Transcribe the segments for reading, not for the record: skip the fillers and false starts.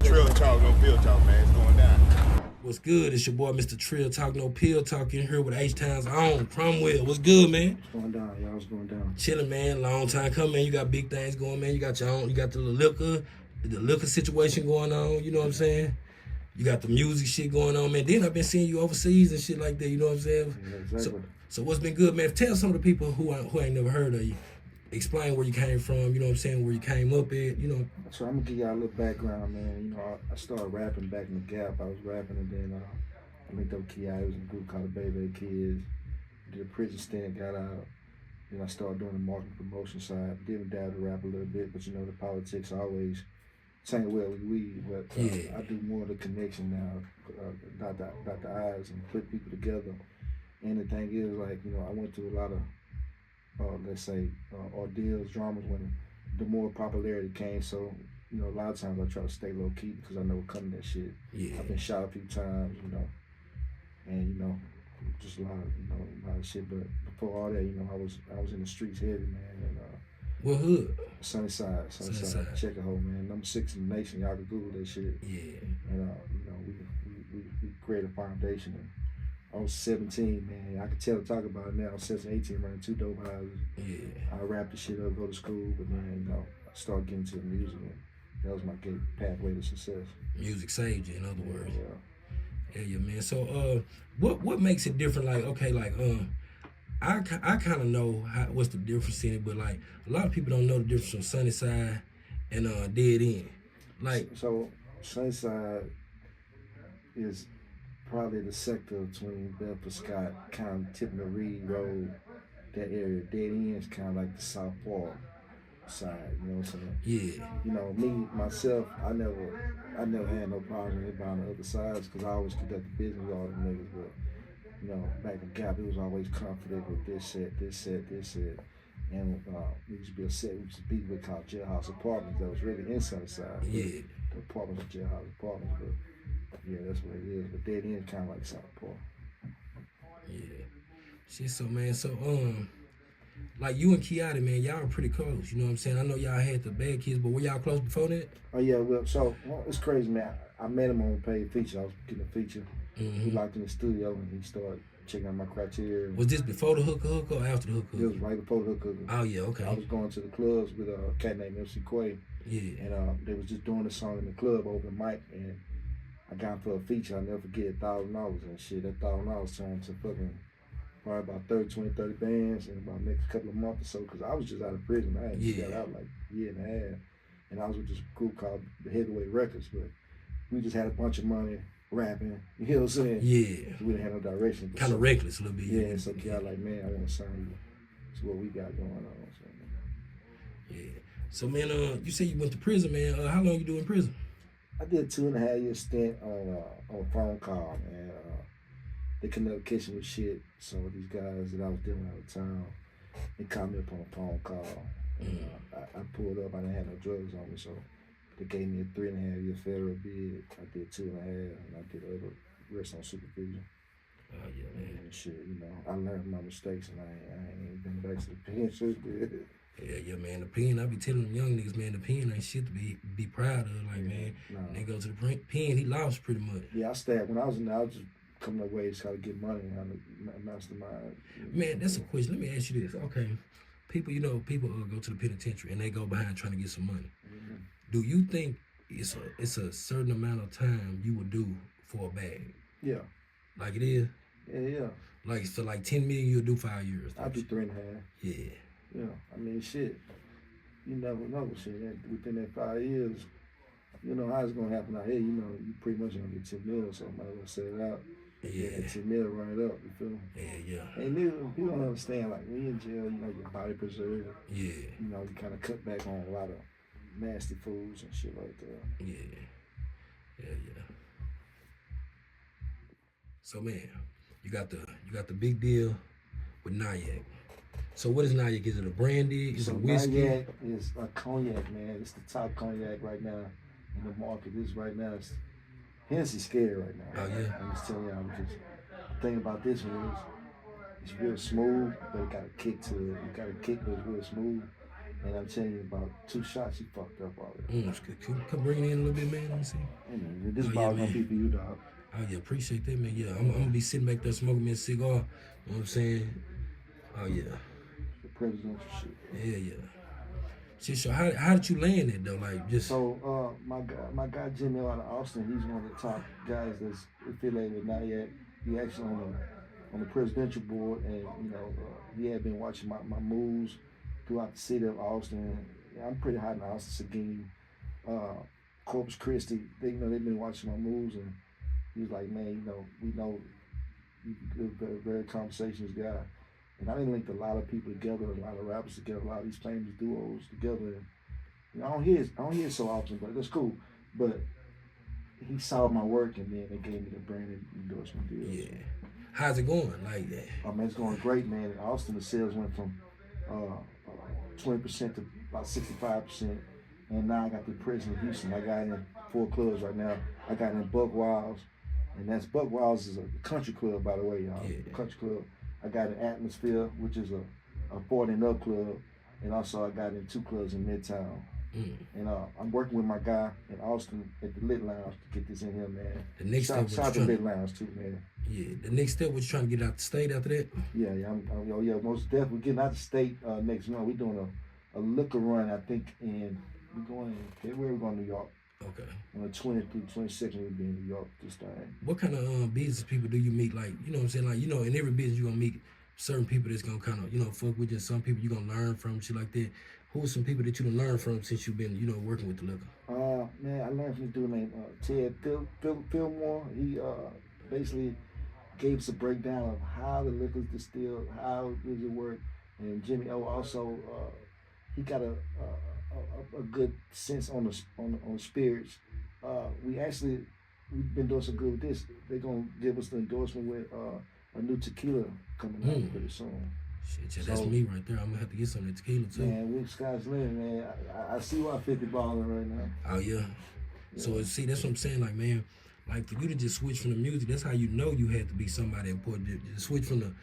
Trill Talk, no pill talk, man. It's going down. What's good? It's your boy, Mr. Trill Talk, no pill talk in here with H-Town's own Krumwell. What's good, man? What's going down, y'all? What's going down? Chilling, man. Long time coming, man. You got big things going, man. You got your own, you got the liquor situation going on, you know what I'm saying? You got the music shit going on, man. Then I've been seeing you overseas and shit like that, you know what I'm saying? Yeah, exactly. So what's been good, man? Tell some of the people who ain't never heard of you. Explain where you came from, you know what I'm saying, where you came up at, you know. So I'm gonna give y'all a little background, man. You know, I started rapping back in the Gap. I was rapping, and then I linked up with Ki. It was in a group called the Baby Kids. Did a prison stint, got out. Then I started doing the marketing promotion side. Didn't dab to rap a little bit, but you know, the politics always tangle well with weed. But I do more of the connection now, dot the I's and put people together. And the thing is, like, you know, I went through a lot of let's say, ordeals, dramas when the more popularity came. So, you know, a lot of times I try to stay low key because I know what coming that shit. Yeah. I've been shot a few times, you know, and you know, just a lot of shit. But before all that, you know, I was in the streets heavy, man. And what hood? Sunnyside. Check it out, man. Number 6 in the nation. Y'all can Google that shit. Yeah. And you know, we created a foundation. And I was 17, man. I could tell to talk about it now. I was 17, 18, running 2 dope houses. Yeah. I wrapped the shit up, go to school, but then, you know, I started getting to the music, and that was my pathway to success. Music saved you, in other words. Yeah. Yeah, man. So, what makes it different? Like, okay, like, I kind of know what's the difference in it, but like, a lot of people don't know the difference from Sunnyside and Dead End. Like, so Sunnyside is probably the sector between Bedford Scott, kind of Tiffany Reed Road, that area. Dead End is kind of like the South Park side, you know what I'm saying? yeah. You know, me, myself, I never had no problem with anybody on the other sides because I always conducted business with all the niggas, but, you know, back in Gap, it was always conflict with this set. And we used to be a set, we used to be what we called Jailhouse Apartments that was really in Sunnyside. Yeah. The apartments were Jailhouse Apartments, but yeah, that's what it is. But Dead End kind of like South Park. Yeah. Shit, so man, like you and Kiati, man, y'all are pretty close. You know what I'm saying? I know y'all had the Bad Kids, but were y'all close before that? Oh yeah, well, so it's crazy, man. I met him on a paid feature. I was getting a feature. Mm-hmm. We locked in the studio and he started checking out my criteria. Was this before the hooker or after the hooker? It was right before the hooker. Oh yeah, okay. I was going to the clubs with a cat named MC Quay. Yeah. And they was just doing the song in the club over the mic, and I got him for a feature. I'll never forget, $1,000 and shit. That $1,000 turned to fucking probably about 30 bands in about the next couple of months or so, because I was just out of prison. I had just got out like a year and a half, and I was with this group called the Heavyweight Records, but we just had a bunch of money rapping, you know what I'm saying? Yeah. So we didn't have no direction. Kind of reckless a little bit. Yeah, so I like, man, I want to sign you to what we got going on. So, yeah. So man, you say you went to prison, man. How long you do in prison? I did a 2.5 year stint on a phone call, man. They couldn't never catch me with shit. So these guys that I was dealing with at the time, they called me up on a phone call. And, I pulled up. I didn't have no drugs on me, so they gave me a 3.5 year federal bid. I did 2.5, and I did the other rest on supervision. Oh yeah, man. And shit, you know, I learned my mistakes, and I ain't been back to the pen since then. Yeah, man. The pen, I be telling them young niggas, man, the pen ain't shit to be proud of. Like, man, they go to the pen, he lost pretty much. Yeah, I stabbed. When I was in there, I was just coming up ways how to get money and how to mastermind. Man, that's a question. Let me ask you this. Okay, people go to the penitentiary and they go behind trying to get some money. Mm-hmm. Do you think it's a certain amount of time you would do for a bag? Yeah. Like it is? Yeah. Like, so like 10 million you'll do 5 years? I'll do 3.5. Yeah. Yeah, I mean, shit, you never know, shit. Within that 5 years, you know how it's gonna happen out here. You know, you pretty much gonna get 10 mil, so I might as well set it out. Yeah. And 10 mil, run it up. You feel me? Yeah. And you don't understand, like when you're in jail, you know, your body preserved. Yeah. You know, you kind of cut back on a lot of nasty foods and shit like that. Yeah. So man, you got the big deal with Nyack. So what is Nyack? Is it a brandy? Is it a whiskey? Nyack is a cognac, man. It's the top cognac right now in the market. It's Hennessy's scared right now. Oh yeah. I'm just telling y'all, because the thing about this one is it's real smooth, but it got a kick to it. It got a kick, but it's real smooth. And I'm telling you, about 2 shots, he fucked up already. Come bring it in a little bit, man. Let me see. Hey, man, this Oh, ball yeah, gonna be for you, dog. Oh yeah, appreciate that, man. Yeah, I'm gonna be sitting back there smoking me a cigar. You know what I'm saying? Oh yeah. The presidential shit. Yeah. Shit, so how did you land it though? Like just So my guy Jimmy out of Austin, he's one of the top guys that's affiliated with Not Yet. He actually on the presidential board, and he had been watching my moves throughout the city of Austin. Yeah, I'm pretty hot in Austin, Seguin, Corpus Christi. They've been watching my moves, and he was like, man, we know you're a very conversationalist guy. And I done linked a lot of people together, a lot of rappers together, a lot of these famous duos together. And I don't hear it so often, but that's cool. But he saw my work, and then they gave me the brand endorsement deal. Yeah. How's it going? Like that? Oh man, it's going great, man. In Austin, the sales went from 20% to about 65%, and now I got the prison in Houston. I got in 4 clubs right now. I got in Buck Wiles, and Buck Wiles is a country club, by the way, y'all. Yeah. Country club. I got an Atmosphere, which is a 40 and up club, and also I got in 2 clubs in Midtown. And I'm working with my guy in Austin at the Lit Lounge to get this in here, man. The next step shout out to Lit Lounge too, man. Yeah, the next step was trying to get out the state after that. Yeah, most definitely. We're getting out the state next month. We're doing a liquor run, I think, we're going in February. We're going to New York. Okay. On the 20th through 22nd, we'll be in New York this time. What kind of business people do you meet? Like, you know what I'm saying? Like, in every business you're gonna meet certain people that's gonna kind of, fuck with you. Some people you're gonna learn from, shit like that. Who are some people that you done learned from since you've been, working with the liquor? Man, I learned from this dude named Ted Fillmore. He basically gave us a breakdown of how the liquor's distilled, how does it work. And Jimmy O also, he got a good sense on the spirits. We've been doing some good with this. They're gonna give us the endorsement with a new tequila coming out pretty soon. Shit, yeah, that's me right there. I'm gonna have to get some of that tequila too. Man, we sky's limit, man. I see why 50 balling right now. Oh yeah. So see, that's what I'm saying. Like, man, like for you to just switch from the music, that's how you know you had to be somebody important. To switch from the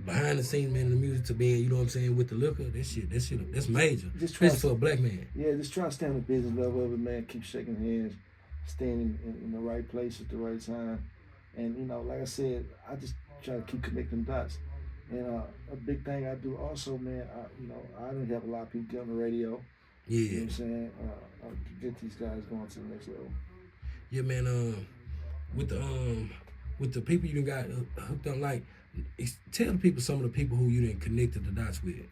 behind the scenes man in the music to being, with the liquor. That's major. Especially for a black man. Yeah, just try to stay on the business level of it, man. Keep shaking hands, staying in the right place at the right time. And like I said, I just try to keep connecting dots. And a big thing I do also, man, I don't have a lot of people get on the radio. Yeah. You know what I'm saying? Get these guys going to the next level. Yeah, man. With the people you done got hooked up, like, tell the people some of the people who you done connected the dots with.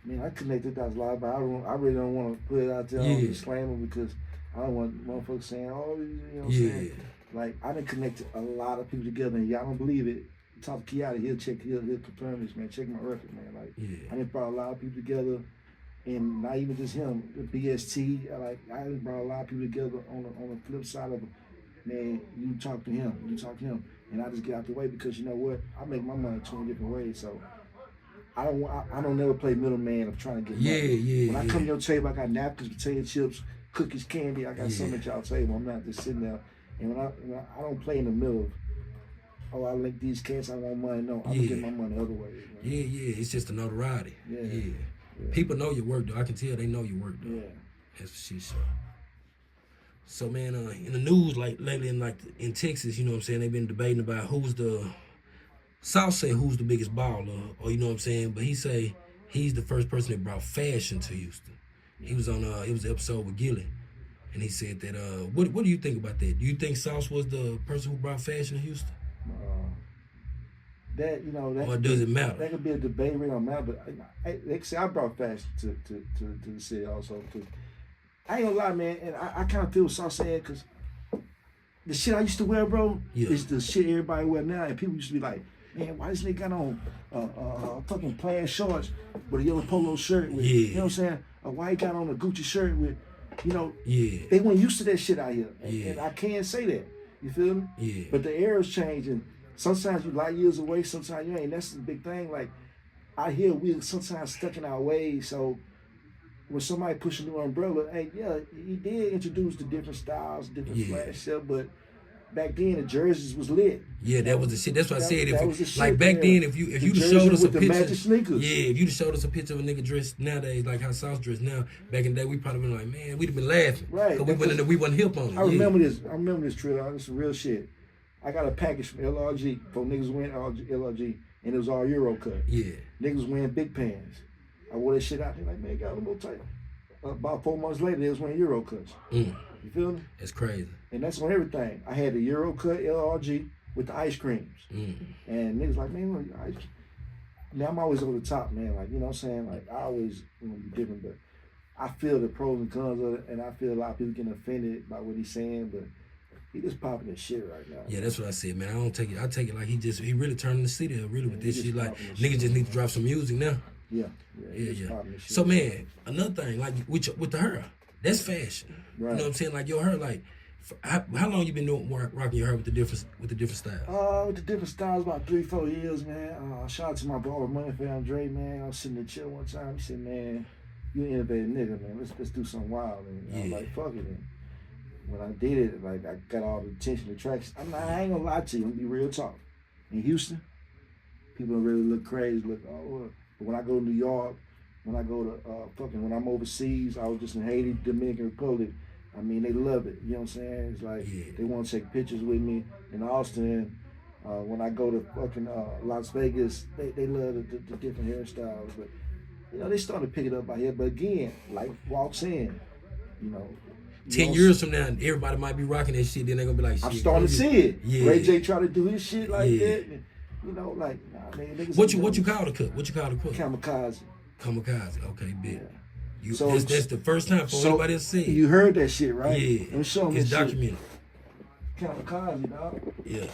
Man, I connected dots a lot, but I really don't want to put it out there on the disclaimer because I don't want motherfuckers saying, oh, what I'm saying? Like, I done connected a lot of people together, and y'all don't believe it. Talk to Kiata, he'll confirm this, man. Check my record, man. Like, I done brought a lot of people together, and not even just him. The BST, I done brought a lot of people together on the flip side of it. Man, you talk to him, and I just get out the way because you know what? I make my money 20 different ways, so I don't never play middleman of trying to get money. When I come to your table, I got napkins, potato chips, cookies, candy. I got something at y'all table. I'm not just sitting there, and when I don't play in the middle of, oh, I link these cats, I want money. No, I'm gonna get my money other ways. Man. Yeah, it's just a notoriety. Yeah. People know your work though. I can tell they know your work though. Yeah. That's what she said. So man, in the news like lately in Texas, you know what I'm saying, they've been debating about who's the biggest baller, or you know what I'm saying, but he say he's the first person that brought fashion to Houston. He was on it was an episode with Gilly. And he said that what do you think about that? Do you think Sauce was the person who brought fashion to Houston? That or does it matter? That could be a debate, really don't matter. But they say I brought fashion to the city also too. I ain't gonna lie, man, and I kind of feel what Sauce saying because the shit I used to wear, bro, is the shit everybody wear now, and people used to be like, man, why this nigga got on fucking plaid shorts with a yellow polo shirt with, you know what I'm saying? Or why he got on a Gucci shirt with, they weren't used to that shit out here, and I can't say that. You feel me? Yeah. But the era's changing. Sometimes you light years away, sometimes you ain't. That's the big thing. Like, out here, we're sometimes stuck in our ways. So when somebody push a new umbrella, hey, he did introduce the different styles, different flash stuff, but back then the jerseys was lit. Yeah, that was the shit. That's what I said. That was the shit, like back then, if you'd have showed us a picture, sneakers. yeah, if you'd have showed us a picture of a nigga dressed nowadays, like how South dressed now, back in the day, we probably been like, man, we'd have been laughing, right? Because we wasn't hip on it. I remember this. I remember this Trill. This is real shit. I got a package from LRG for niggas wearing LRG, and it was all Euro cut. Yeah, niggas wearing big pants. I wore that shit out there like, man, got a little tight. About 4 months later, they was wearing Euro cuts. You feel me? That's crazy. And that's on everything. I had the Euro cut LRG with the ice creams. And niggas like, man, look, ice cream. Now I'm always over the top, man. Like, you know what I'm saying? Like, I always be different, but I feel the pros and cons of it, and I feel a lot of people getting offended by what he's saying, but he just popping his shit right now. Yeah, that's what I said, man. I don't take it. I take it like he really turning the city up, really, with this shit. Like, niggas just need to drop some music now. Yeah. So, man, another thing, like with the hair, that's fashion. Right. You know what I'm saying? Like your hair, like, how long you been doing rocking your hair with the different styles? With the different styles, about 3-4 years, man. Shout out to my brother Money for Andre, man. I was sitting there chill one time. He said, man, you an innovative nigga, man. Let's do something wild. And I was like, fuck it. And when I did it, like, I got all the attention, the tracks. I ain't gonna lie to you. I'm gonna be real talk. In Houston, people really look crazy. But when I go to New York, when I go to when I'm overseas, I was just in Haiti, Dominican Republic. I mean, they love it. You know what I'm saying? It's like they want to take pictures with me. In Austin, when I go to fucking Las Vegas, they love the different hairstyles. But you know, they starting to pick it up out here. But again, like walks in, you know. 10 years from now, everybody might be rocking that shit. Then they're gonna be like, shit, I'm starting to see it. Yeah. Ray J try to do his shit like that. And, you know, like, nah, man. What you call the cut? What you call the cut? Kamikaze. Kamikaze. Okay, big. Yeah. That's the first time for anybody to see it. You heard that shit, right? Yeah. Let me show me it's documented. Kamikaze, dog. Yeah.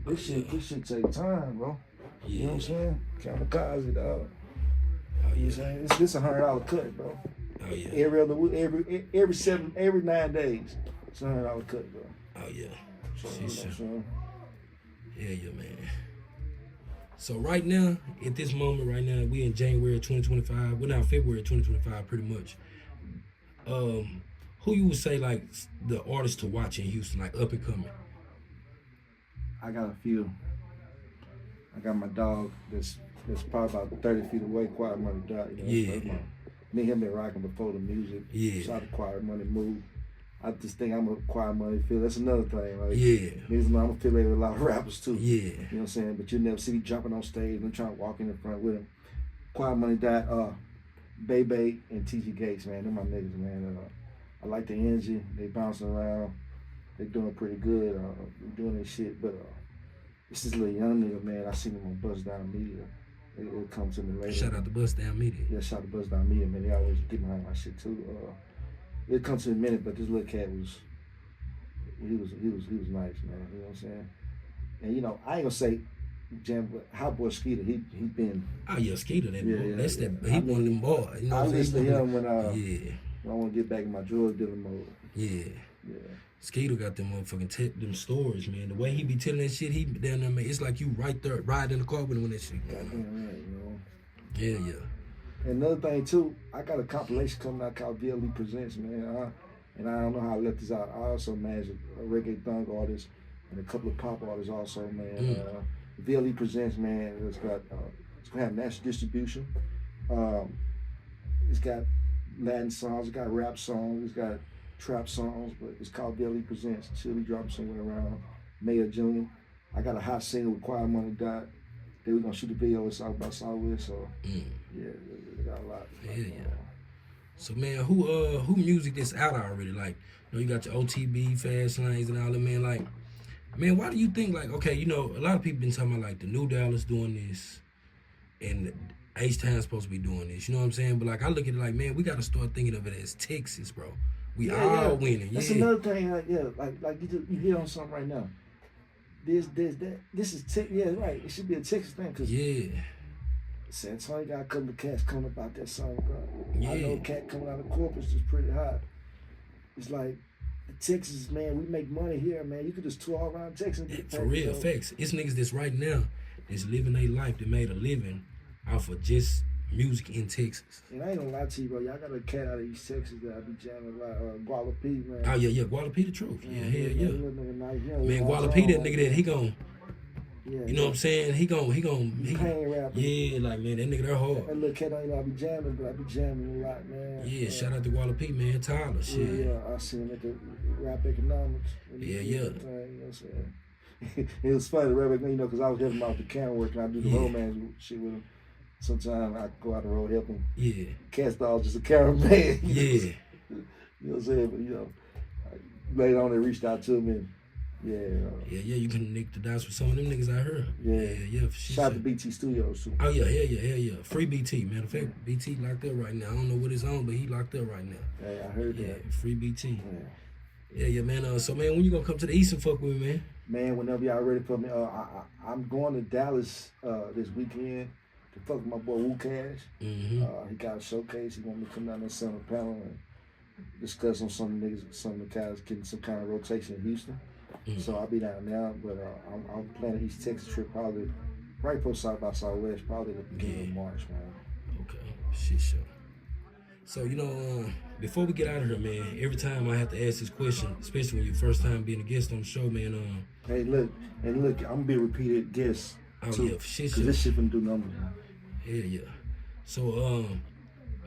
This shit take time, bro. Yeah. You know what I'm saying? Kamikaze, dog. You know what I'm saying? This $100 cut, bro. Oh yeah. Every 9 days, it's $100 cut, bro. Oh yeah. So, you know what I'm saying? Yeah, man. So right now, at this moment, right now, we in January 2025. We're now February 2025, pretty much. Who you would say like the artists to watch in Houston, like up and coming? I got a few. I got my dog that's probably about 30 feet away. Quiet Money died. You know, me and him been rocking before the music. Yeah. Shout out to Quiet Money Move. I just think I'm a Quiet Money feel. That's another thing. Like, niggas know I'm affiliated with a lot of rappers too. Yeah. You know what I'm saying? But you never see me jumping on stage and trying to walk in the front with him. Quiet Money died. Bebe and TG Gates, man. They're my niggas, man. I like the energy. They bouncing around. They doing pretty good. Doing their shit. But it's this little young nigga, man. I seen him on Buzz Down Media. It'll come to me later. Shout out to Buzz Down Media. Yeah, shout out to Buzz Down Media, man. They always get behind my shit too. It'll come to me in a minute, but this little cat was nice, man. You know what I'm saying? And you know, I ain't gonna say Jam, but Hot Boy Skeeter, he been. Oh yeah, Skeeter, that boy. Yeah, That's that. He one of them boys. You know I what I'm listen saying? to him when I want to get back in my drug dealing mode. Yeah. Skeeter got them motherfucking them stories, man. The way he be telling that shit, he down there, man. It's like you right there, riding in the car with him when that shit. Goddamn right, you know. Yeah. And another thing too, I got a compilation coming out called VLE Presents, man. And I don't know how I left this out. I also manage a reggae thug artist and a couple of pop artists also, man. VLE Presents, man. It's gonna have national distribution. It's got Latin songs, it's got rap songs, it's got trap songs, but it's called VLE Presents. Should be dropping somewhere around May or June. I got a hot single with Quiet Money Dot. Then we're gonna shoot a video with South by Southwest. So yeah, we got a lot. So man, who music that's out already? Like, you know, you got your OTB, Fast Lanes, and all that, man. Like, man, why do you think, like, okay, you know, a lot of people been talking about like the New Dallas doing this, and H-Town's supposed to be doing this. You know what I'm saying? But like, I look at it like, man, we got to start thinking of it as Texas, bro. We all winning. That's another thing. Like you hit on something right now. This is right. It should be a Texas thing because San Antonio got a couple of cats coming up out that song, bro. I know a cat coming out of Corpus is pretty hot. It's like Texas, man. We make money here, man. You could just tour all around Texas. For real, facts. It's niggas that's right now that's living their life that made a living off of just music in Texas. And I ain't gonna lie to you, bro. Y'all got a cat out of East Texas that I be jamming like Guala P, man. Oh yeah, Guala P the truth. Yeah, hell yeah. Man, Guala Guala P that nigga that he gon'. Yeah, you know what I'm saying? He pain rapper. Yeah, like man, that nigga that hard. That little cat don't even I be jamming, but I be jamming a lot, man. Yeah, shout out to Guala P, man. Tyler, shit. Yeah, I seen him at the Rap Economics. Yeah. You know what I'm saying? It was funny, Rap Economics, you know, because I was helping him out with the camera work and I do the romance shit with him. Sometimes I go out the road helping. Yeah. Cat Stall's just a cameraman. Yeah. You know what I'm saying? But, you know, later on they reached out to me. And, yeah, you can connect the dots with some of them niggas I heard. Yeah, for sure. Shout out to BT Studios too. Oh yeah, hell yeah. Free BT, man. In fact, BT locked up right now. I don't know what it's on, but he locked up right now. Hey, I heard that. Free BT. Yeah, man. So man, when you gonna come to the East and fuck with me, man? Man, whenever y'all ready for me, I'm going to Dallas this weekend to fuck with my boy Wu Cash. Mm-hmm. He got a showcase. He want me to come down there sit on the panel and discuss on some niggas, some of the guys getting some kind of rotation in Houston. Mm-hmm. So I'll be down there, but I'm planning East Texas trip probably right before South by Southwest, probably the beginning of March, man. Okay, shit, sure. So before we get out of here, man, every time I have to ask this question, especially when you're first time being a guest on the show, man. Hey, look, I'm gonna be a repeated guest too, yeah, for shit, cause this shit gonna do numbers, man. Yeah. So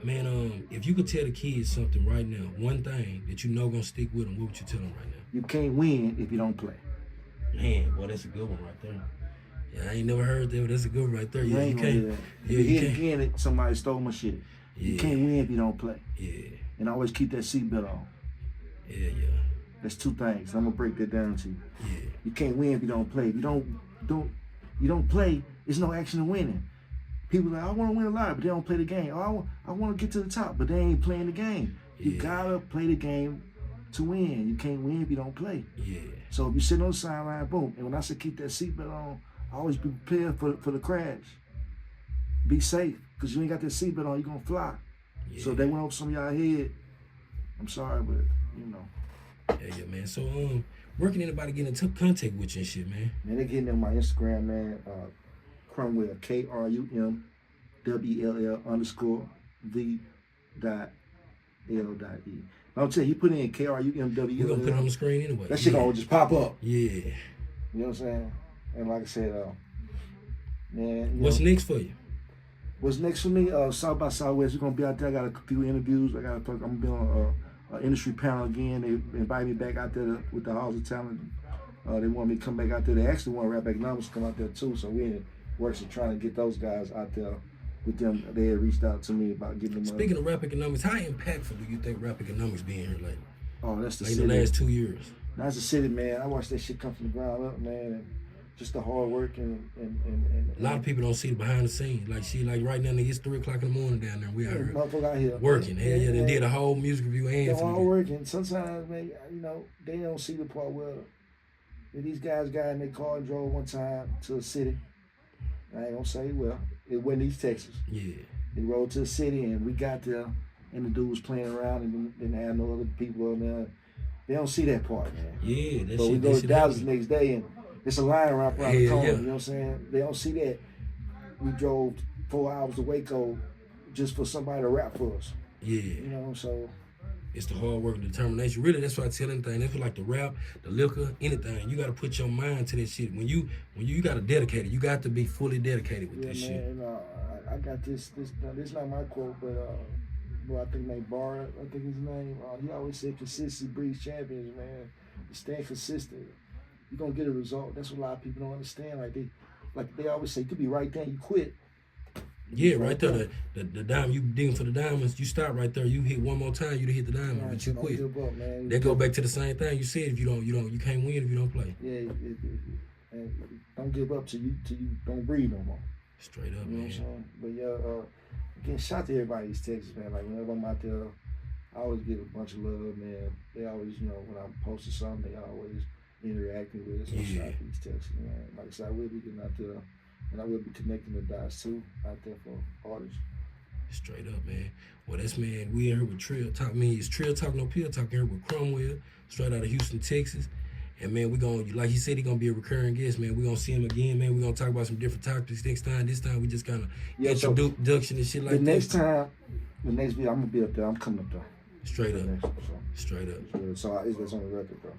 man, if you could tell the kids something right now, one thing that you know gonna stick with them, what would you tell them right now? You can't win if you don't play. Man, boy, that's a good one right there. Yeah, I ain't never heard that, but that's a good one right there. Yeah, you can't. Yeah, you can't. Again, somebody stole my shit. Yeah. You can't win if you don't play. Yeah. And always keep that seatbelt on. Yeah. That's two things. I'm gonna break that down to you. Yeah. You can't win if you don't play. If you don't play, there's no action in winning. People are like, I want to win a lot, but they don't play the game. Oh, I want to get to the top, but they ain't playing the game. You gotta play the game to win. You can't win if you don't play. Yeah. So if you sit on the sideline, boom. And when I say keep that seatbelt on, always be prepared for the crash. Be safe, because you ain't got that seatbelt on, you're gonna fly. Yeah. So if they went over some of y'all head, I'm sorry, but you know. Yeah, man. So where can anybody get in contact with you and shit, man? Man, they getting on my Instagram, man. Krumwell, KRUMWLL_V.L.E. I'll tell you, he put in KRUMWLL. We're gonna put it on the screen anyway. That shit gonna just pop up. Yeah. You know what I'm saying? And like I said, man. What's next for you? What's next for me? South by Southwest. We're gonna be out there. I got a few interviews. I'm gonna be on an industry panel again. They invite me back out there with the Halls of Talent. They want me to come back out there. They actually want Rap Economics to come out there too. So we in the works of trying to get those guys out there with them. They had reached out to me about getting them. Speaking of Rap Economics, how impactful do you think Rap Economics being here lately? Oh, that's the like city. The last 2 years. That's the city, man. I watched that shit come from the ground up, man. And just the hard work and a lot of people don't see the behind the scenes. Like right now, it's 3 o'clock in the morning down there. We out here motherfucker out here working. Hell yeah, they did a whole music review and they're all working. Sometimes, man, you know, they don't see the part where these guys got in their car and drove one time to a city. I ain't gonna say, well, it wasn't East Texas. Yeah. They rode to the city and we got there and the dude was playing around and didn't have no other people in there. They don't see that part, man. Yeah, that but shit, we go to Dallas the next day and it's a line around the corner, you know what I'm saying? They don't see that. We drove 4 hours to Waco just for somebody to rap for us. Yeah. You know, so. It's the hard work and determination. Really, that's why I tell anything. That's like the rap, the liquor, anything. You got to put your mind to that shit. When you got to dedicate it. You got to be fully dedicated with this shit. And, I got this is not my quote, but I think named Barr, I think his name. He always said consistency breeds champions, man. Stay consistent. You're gonna get a result. That's what a lot of people don't understand. Like they always say, you could be right there, you quit. Yeah, right there. The diamond, you digging for the diamonds, you stop right there. You hit one more time, you hit the diamond, but you quit. Up, man. That go back to the same thing you said. If you can't win if you don't play. Yeah, and don't give up till you don't breathe no more. Straight up, you know man. What I'm saying? But yeah, again, shout out to everybody in East Texas, man. Like whenever I'm out there, I always get a bunch of love, man. They always, when I'm posting something, they always interacting with us. So shout out to East Texas, man. Like I said, I will be getting out there. And I will be connecting the dots too out there for artists. Straight up, man. Well, that's, man, we in here with Trill Talk. It's Trill Talk, no pill talk here with Krumwell, straight out of Houston, Texas. And man, we gonna, like he said, he gonna be a recurring guest, man. We gonna see him again, man. We gonna talk about some different topics next time. This time we just kind of introduction and shit like that. The next video, I'm gonna be up there. I'm coming up there. Straight up. Straight up. So it's on the record, bro.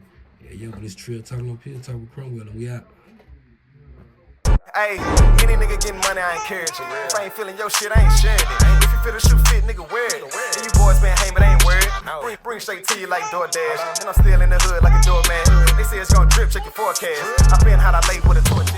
Yeah, but it's Trill talking up here, talking with Krumwell, and we out. Hey, any nigga getting money, I encourage you. If I ain't feeling your shit, I ain't sharing it. If you feel the shoe fit, nigga, wear it. And you boys been hanging, but I ain't worried. Bring straight to you like DoorDash. And I'm still in the hood like a doorman. They say it's gonna drip, check your forecast. I been how I lay with a torch.